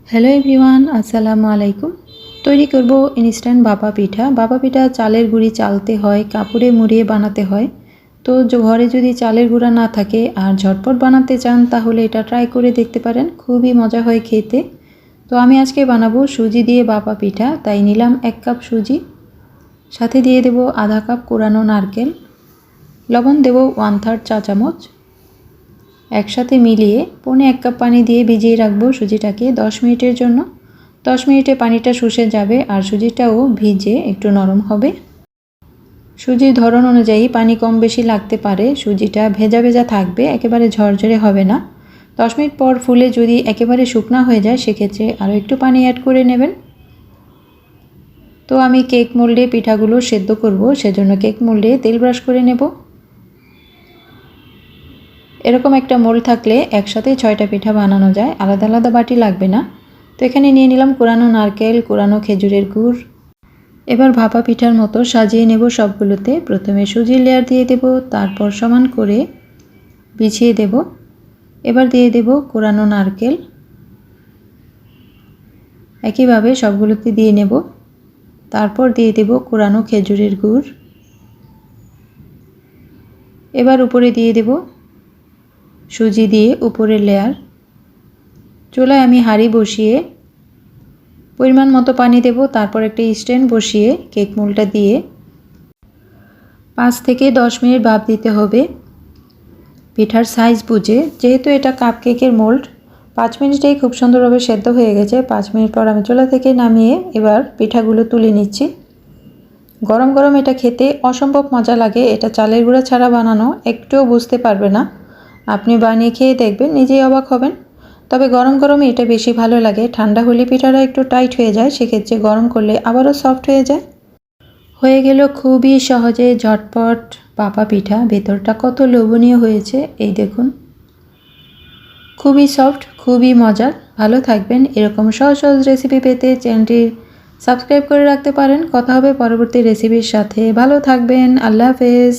Hello everyone, আসসালামু আলাইকুম। তৈরি করব ইনস্ট্যান্ট ভাপা পিঠা। ভাপা পিঠা চালের গুঁড়ি চালতে হয়, কাপড়ে মুড়িয়ে বানাতে হয়। তো ঘরে যদি চালের গুঁড়া না থাকে আর ঝটপট বানাতে চান তাহলে এটা ট্রাই করে দেখতে পারেন, খুবই মজা হয় খেতে। তো আমি আজকে বানাবো সুজি দিয়ে ভাপা পিঠা, তাই নিলাম 1 কাপ সুজি, সাথে দিয়ে দেব আধা কাপ কোরানো নারকেল, লবণ দেব 1/3 চা চামচ। একসাথে মিলিয়ে 1 কাপ পানি দিয়ে ভিজিয়ে রাখবো সুজিটাকে 10 মিনিটের জন্য। 10 মিনিটে পানিটা শুষে যাবে আর সুজিটাও ভিজে একটু নরম হবে। সুজির ধরন অনুযায়ী পানি কম বেশি লাগতে পারে, সুজিটা ভেজা ভেজা থাকবে, একেবারে ঝরঝরে হবে না। 10 মিনিট পর ফুলে যদি একেবারে শুকনা হয়ে যায় সেক্ষেত্রে আরও একটু পানি অ্যাড করে নেবেন। তো আমি কেক মোল্ডে পিঠাগুলো সেদ্ধ করব, সেজন্য কেক মোল্ডে তেল ব্রাশ করে নেব। এরকম একটা মোল্ড থাকলে একসাথে 6টা পিঠা বানানো যায়, আলাদা আলাদা বাটি লাগবে না। তো এখানে নিয়ে নিলাম কোরানো নারকেল, কোরানো খেজুরের গুড়। এবার ভাপা পিঠার মতো সাজিয়ে নেব সবগুলোতে। প্রথমে সুজির লেয়ার দিয়ে দেব, তারপর সমান করে বিছিয়ে দেব। এবার দিয়ে দেব কোরানো নারকেল, একইভাবে সবগুলোতে দিয়ে নেব। তারপর দিয়ে দেব কোরানো খেজুরের গুড়। এবার উপরে দিয়ে দেব সুজি দিয়ে উপরের লেয়ার। চুলায় আমি হাঁড়ি বসিয়ে পরিমাণ মতো পানি দেব, তারপর একটা স্ট্যান্ড বসিয়ে কেক মোল্ডটা দিয়ে 5 থেকে 10 মিনিট ভাপ দিতে হবে পিঠার সাইজ বুঝে। যেহেতু এটা কাপ কেকের মোল্ড, 5 মিনিটেই খুব সুন্দরভাবে সেদ্ধ হয়ে গেছে। 5 মিনিট পর আমি চুলা থেকে নামিয়ে এবার পিঠাগুলো তুলে নিচ্ছি। গরম গরম এটা খেতে অসম্ভব মজা লাগে। এটা চালের গুঁড়া ছাড়া বানানো, একটুও বুঝতে পারবে না। আপনি বানিয়ে খেয়ে দেখবেন, নিজেই অবাক হবেন। তবে গরম গরমে এটা বেশি ভালো লাগে। ঠান্ডা হলে পিঠাটা একটু টাইট হয়ে যায়, সেক্ষেত্রে গরম করলে আবারও সফট হয়ে যায়। হয়ে গেল খুবই সহজে ঝটপট ভাপা পিঠা। ভেতরটা কত লোভনীয় হয়েছে, এই দেখুন। খুবই সফট, খুবই মজার। ভালো থাকবেন। এরকম সহজ সহজ রেসিপি পেতে চ্যানেলটি সাবস্ক্রাইব করে রাখতে পারেন। কথা হবে পরবর্তী রেসিপির সাথে। ভালো থাকবেন। আল্লাহ হাফেজ।